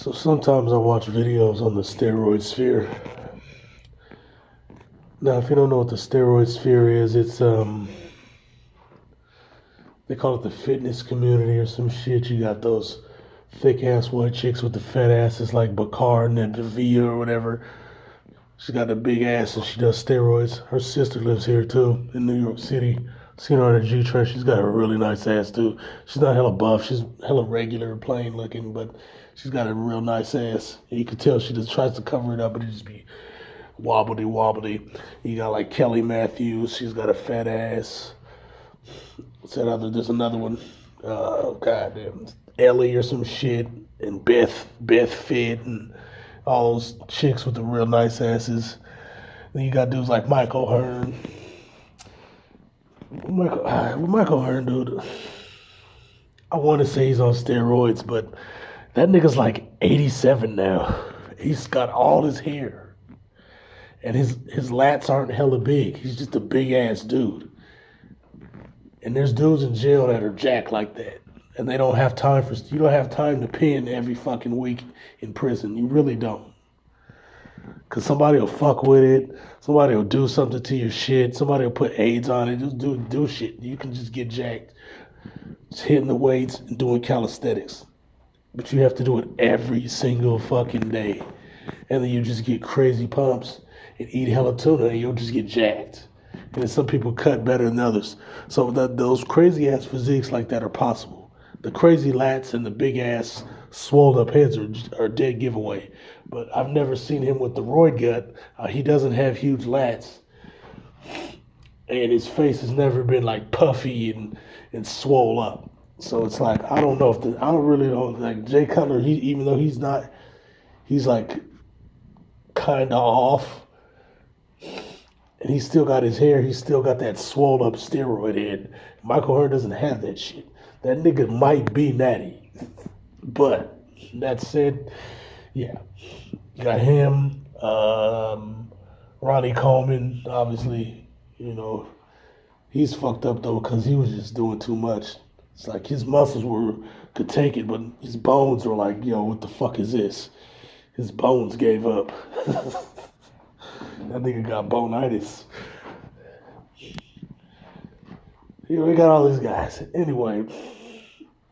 So sometimes I watch videos on the Steroidsphere. Now, if you don't know what the Steroidsphere is, it's they call it the fitness community or some shit. You got those thick ass white chicks with the fat asses like Bakar and Devia or whatever. She's got a big ass and she does steroids. Her sister lives here too in New York City. Seen her on the G-Train. She's got a really nice ass too. She's not hella buff. She's hella regular, plain looking, but she's got a real nice ass. And you can tell she just tries to cover it up, but it just be wobbly. You got like Kelly Matthews. She's got a fat ass. What's that other? There's another one. Goddamn, Ellie or some shit, and Beth Fit, and all those chicks with the real nice asses. Then you got dudes like Michael Hearn. Michael Hearn, dude. I want to say he's on steroids, but that nigga's like 87 now. He's got all his hair, and his lats aren't hella big. He's just a big ass dude. And there's dudes in jail that are jacked like that, and they don't have time for. You don't have time to pin every fucking week in prison. You really don't. Cause somebody will fuck with it. Somebody will do something to your shit. Somebody will put AIDS on it. Just do shit. You can just get jacked. Just hitting the weights and doing calisthenics. But you have to do it every single fucking day. And then you just get crazy pumps and eat hella tuna and you'll just get jacked. And then some people cut better than others. So those crazy ass physiques like that are possible. The crazy lats and the big ass swole up heads are dead giveaway. But I've never seen him with the roid gut. He doesn't have huge lats. And his face has never been like puffy and swole up. So it's like, I don't know I don't really know. Like Jay Cutler, even though he's not, he's like kind of off. And he's still got his hair. He's still got that swole up steroid head. Michael Hearn doesn't have that shit. That nigga might be natty. But that said, yeah. You got him, Ronnie Coleman, obviously, he's fucked up though because he was just doing too much. It's like his muscles could take it, but his bones were like, yo, what the fuck is this? His bones gave up. That nigga got bonitis. We got all these guys. Anyway,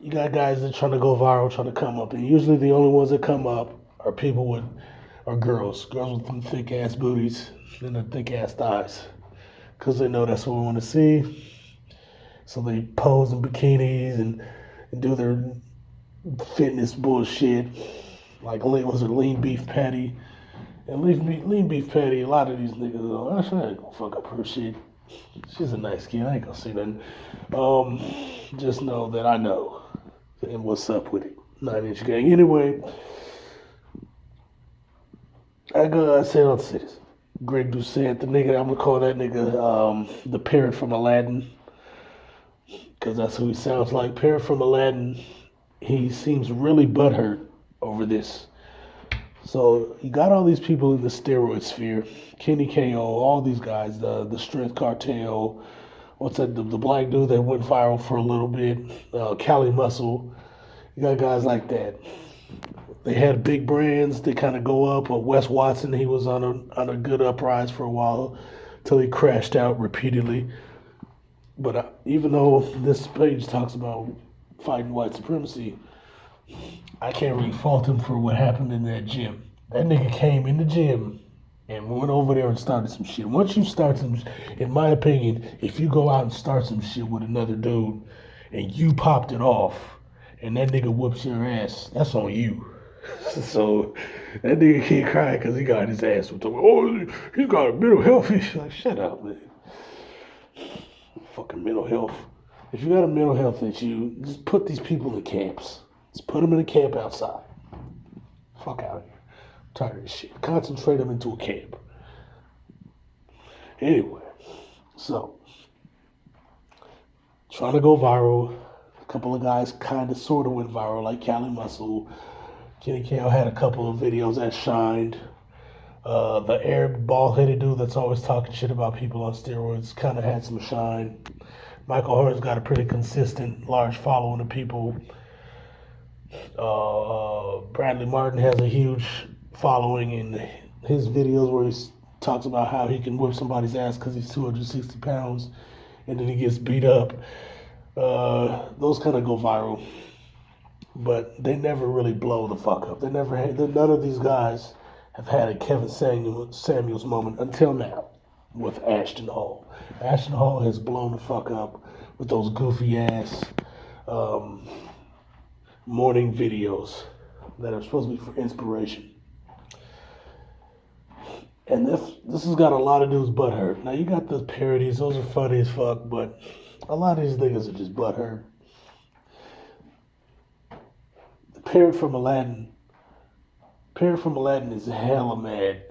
you got guys that are trying to go viral, trying to come up, and usually the only ones that come up are girls with them thick ass booties and the thick ass thighs, because they know that's what we want to see. So they pose in bikinis and do their fitness bullshit, like was it lean beef patty? And lean beef patty, a lot of these niggas go, actually, I ain't gonna fuck up her shit. She's a nice kid, I ain't gonna say nothing. Just know that I know. And what's up with it? 9-inch gang. Anyway, I say I'll say this. Greg Doucette, the nigga, I'm gonna call that nigga the parrot from Aladdin. Because that's who he sounds like. Parrot from Aladdin. He seems really butthurt over this. So you got all these people in the Steroidsphere, Kenny KO, all these guys, the Strength Cartel, what's that, the black dude that went viral for a little bit, Cali Muscle. You got guys like that. They had big brands, they kind of go up. Wes Watson, he was on a good uprise for a while till he crashed out repeatedly. But even though this page talks about fighting white supremacy, I can't really fault him for what happened in that gym. That nigga came in the gym and went over there and started some shit. Once you start in my opinion, if you go out and start some shit with another dude and you popped it off and that nigga whoops your ass, that's on you. So that nigga can't cry because he got his ass whooped. Oh, he got a mental health issue. Like, shut up, man. Fucking mental health. If you got a mental health issue, just put these people in camps. Just put them in a camp outside. Fuck out of here. I'm tired of this shit. Concentrate them into a camp. Anyway, so trying to go viral. A couple of guys kind of sort of went viral, like Cali Muscle. Kenny KO had a couple of videos that shined. The Arab bald-headed dude that's always talking shit about people on steroids kind of had some shine. Michael Hearn's got a pretty consistent, large following of people. Bradley Martin has a huge following in his videos where he talks about how he can whip somebody's ass because he's 260 pounds and then he gets beat up. Those kind of go viral, but they never really blow the fuck up. None of these guys have had a Kevin Samuels moment until now with Ashton Hall. Ashton Hall has blown the fuck up with those goofy ass morning videos that are supposed to be for inspiration. And this has got a lot of dudes butthurt. Now you got the parodies; those are funny as fuck, but a lot of these niggas are just butthurt. The parrot from Aladdin is hella mad.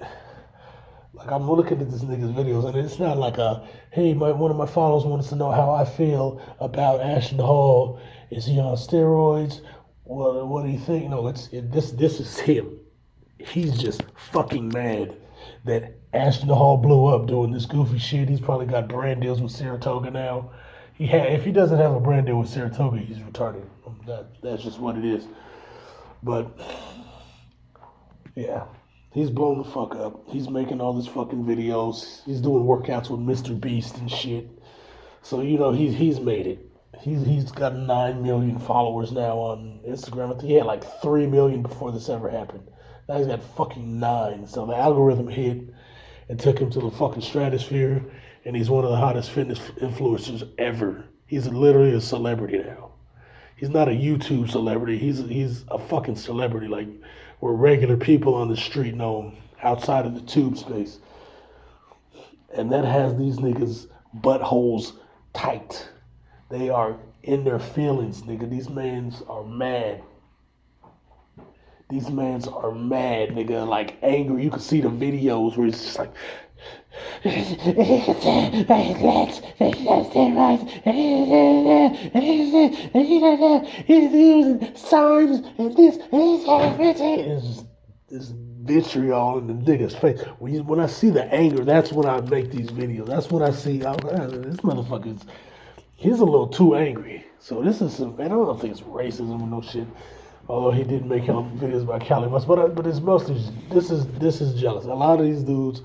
Like, I'm looking at this nigga's videos, and it's not like one of my followers wants to know how I feel about Ashton Hall. Is he on steroids? What do you think? No, this is him. He's just fucking mad that Ashton Hall blew up doing this goofy shit. He's probably got brand deals with Saratoga now. If he doesn't have a brand deal with Saratoga, he's retarded. That's just what it is. But yeah, he's blown the fuck up. He's making all these fucking videos. He's doing workouts with Mr. Beast and shit. So he's made it. He's got 9 million followers now on Instagram. I think he had like 3 million before this ever happened. Now he's got fucking 9. So the algorithm hit and took him to the fucking stratosphere, and he's one of the hottest fitness influencers ever. He's literally a celebrity now. He's not a YouTube celebrity. He's a fucking celebrity, like where regular people on the street know him outside of the tube space. And that has these niggas' buttholes tight. They are in their feelings, nigga. These mans are mad. These mans are mad, nigga. Like, angry. You can see the videos where it's just like, he's using signs and this. It's just this vitriol in the nigga's face. When I see the anger, that's when I make these videos. That's when I see, this motherfucker's, he's a little too angry. So this is some, I don't think it's racism or no shit. Although he did make videos about Cali West, but it's mostly this is jealous. A lot of these dudes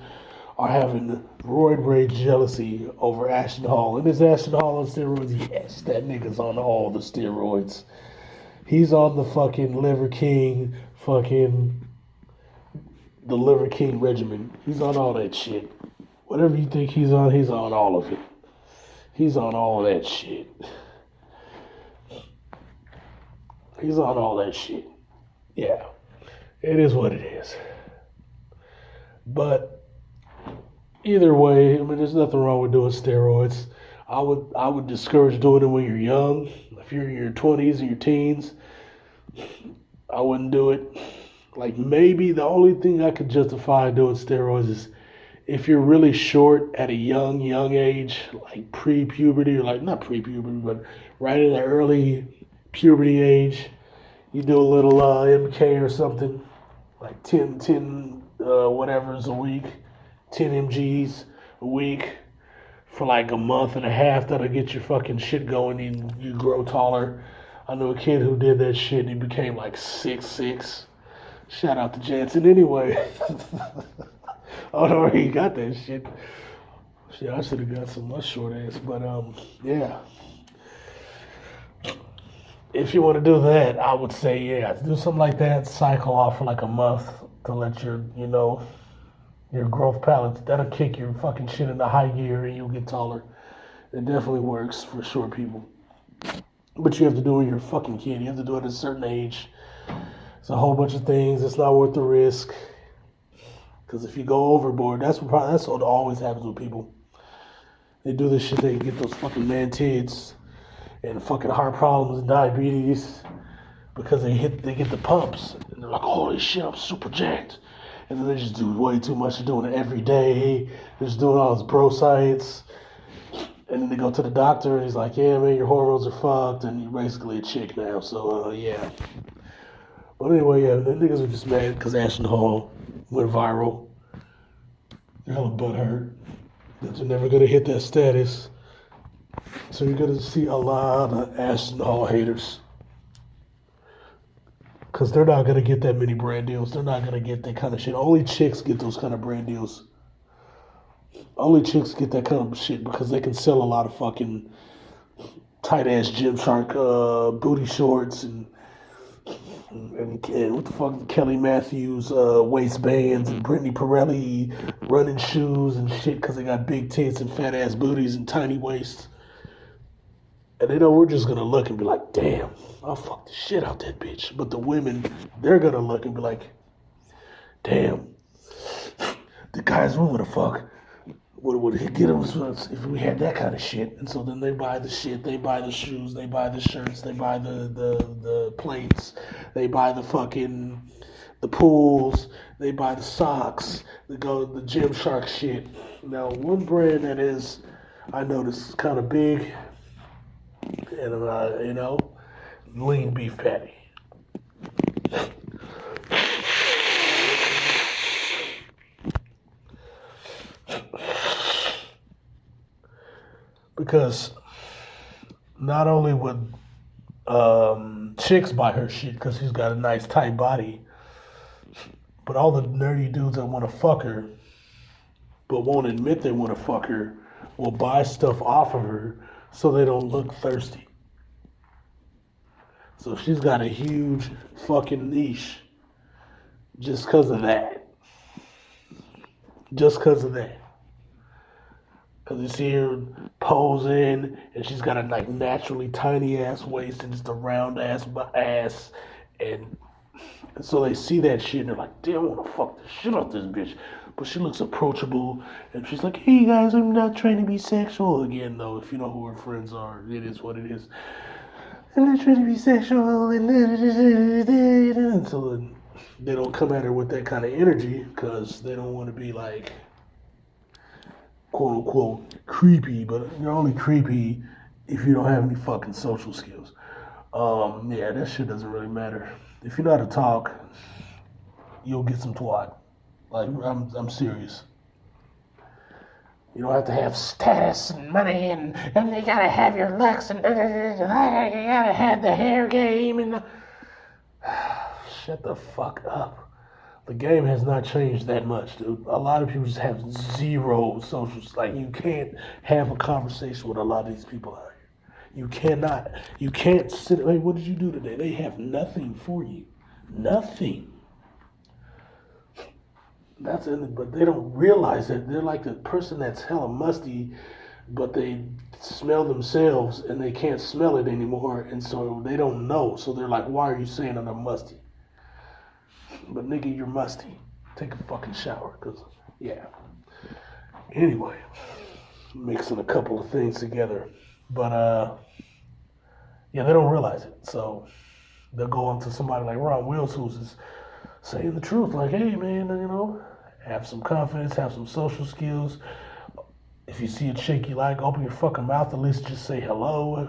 are having roid rage jealousy over Ashton Hall. And is Ashton Hall on steroids? Yes, that nigga's on all the steroids. He's on the fucking Liver King, the Liver King regimen. He's on all that shit. Whatever you think he's on all of it. He's on all that shit. He's on all that shit. Yeah, it is what it is. But either way, I mean, there's nothing wrong with doing steroids. I would discourage doing it when you're young. If you're in your 20s or your teens, I wouldn't do it. Like, maybe the only thing I could justify doing steroids is if you're really short at a young age, like pre-puberty, or like not pre-puberty, but right in the early puberty age, you do a little MK or something, like 10 whatever's a week, 10 mgs a week for like a month and a half. That'll get your fucking shit going and you grow taller. I know a kid who did that shit and he became like 6'6". Shout out to Jansen anyway. I don't know where he got that shit. Shit, I should have got some much short ass, but yeah. If you want to do that, I would say, yeah, do something like that. Cycle off for like a month to let your growth pallets, that'll kick your fucking shit into high gear and you'll get taller. It definitely works for short people. But you have to do it when you're a fucking kid. You have to do it at a certain age. It's a whole bunch of things. It's not worth the risk. Because if you go overboard, that's what always happens with people. They do this shit, they get those fucking man-tids and fucking heart problems and diabetes because they get the pumps and they're like, holy shit, I'm super jacked. And then they just do way too much. They're doing it every day. They're just doing all this bro science. And then they go to the doctor and he's like, yeah, man, your hormones are fucked and you're basically a chick now. So, yeah. But anyway, yeah, the niggas are just mad because Ashton Hall went viral. They're hella butthurt that they're never going to hit that status. So you're going to see a lot of Ashton Hall haters. Because they're not going to get that many brand deals. They're not going to get that kind of shit. Only chicks get those kind of brand deals. Only chicks get that kind of shit because they can sell a lot of fucking tight-ass Gymshark booty shorts and what the fuck, Kelly Matthews waistbands and Brittany Pirelli running shoes and shit because they got big tits and fat-ass booties and tiny waists. And they know we're just going to look and be like, damn, I'll fuck the shit out that bitch. But the women, they're going to look and be like, damn, the guys we want to fuck would get us if we had that kind of shit. And so then they buy the shit, they buy the shoes, they buy the shirts, they buy the plates, they buy the fucking, the pools, they buy the socks, they go the Gymshark shit. Now, one brand that is, I noticed, kind of big, and lean beef patty. Because not only would chicks buy her shit because she's got a nice tight body, but all the nerdy dudes that want to fuck her but won't admit they want to fuck her will buy stuff off of her so they don't look thirsty. So she's got a huge fucking niche just because of that. Just because of that. Because you see her posing, and she's got a like naturally tiny ass waist and just a round ass and so they see that shit and they're like, damn, I want to fuck the shit out this bitch. But she looks approachable, and she's like, hey guys, I'm not trying to be sexual. Again, though, if you know who her friends are, it is what it is. I'm not trying to be sexual, and so they don't come at her with that kind of energy because they don't want to be like, quote unquote, creepy, but you're only creepy if you don't have any fucking social skills. Yeah, that shit doesn't really matter. If you know how to talk, you'll get some twat. Like, I'm serious. You don't have to have status and money and you gotta have your looks and you gotta have the hair game and shut the fuck up. The game has not changed that much, dude. A lot of people just have zero social. Like, you can't have a conversation with a lot of these people out here. You cannot. You can't sit. Hey, what did you do today? They have nothing for you. Nothing. That's it. But they don't realize that they're like the person that's hella musty, but they smell themselves and they can't smell it anymore, and so they don't know. So they're like, "Why are you saying that I'm musty?" But nigga, you're musty. Take a fucking shower, cause yeah. Anyway, mixing a couple of things together, but yeah, they don't realize it. So they'll go on to somebody like Ron Wills, who's just saying the truth. Like, hey man, have some confidence, have some social skills. If you see a chick you like, open your fucking mouth. At least just say hello.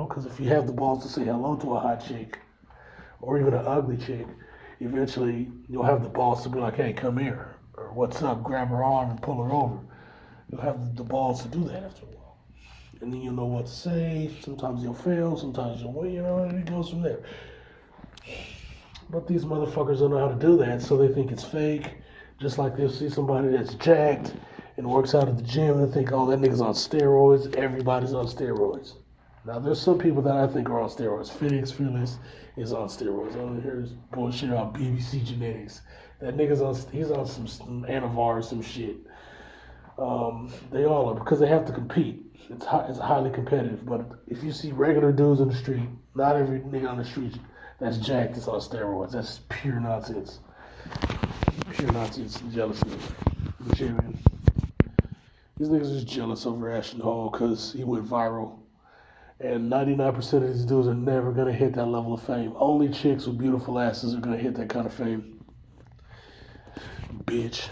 Because if you have the balls to say hello to a hot chick, or even an ugly chick, eventually you'll have the balls to be like, hey, come here, or what's up, grab her arm and pull her over. You'll have the balls to do that after a while. And then you'll know what to say. Sometimes you'll fail, sometimes you'll win, and it goes from there. But these motherfuckers don't know how to do that, so they think it's fake. Just like they'll see somebody that's jacked and works out at the gym and they think, oh, that nigga's on steroids. Everybody's on steroids. Now, there's some people that I think are on steroids. Fearless is on steroids. I don't hear this bullshit about BBC Genetics. That nigga's he's on some Anavar or some shit. They all are, because they have to compete. It's highly competitive. But if you see regular dudes in the street, not every nigga on the street that's jacked is on steroids. That's pure nonsense. Pure nonsense and jealousy. But yeah, man. These niggas are just jealous over Ashton Hall because he went viral. And 99% of these dudes are never going to hit that level of fame. Only chicks with beautiful asses are going to hit that kind of fame. Bitch.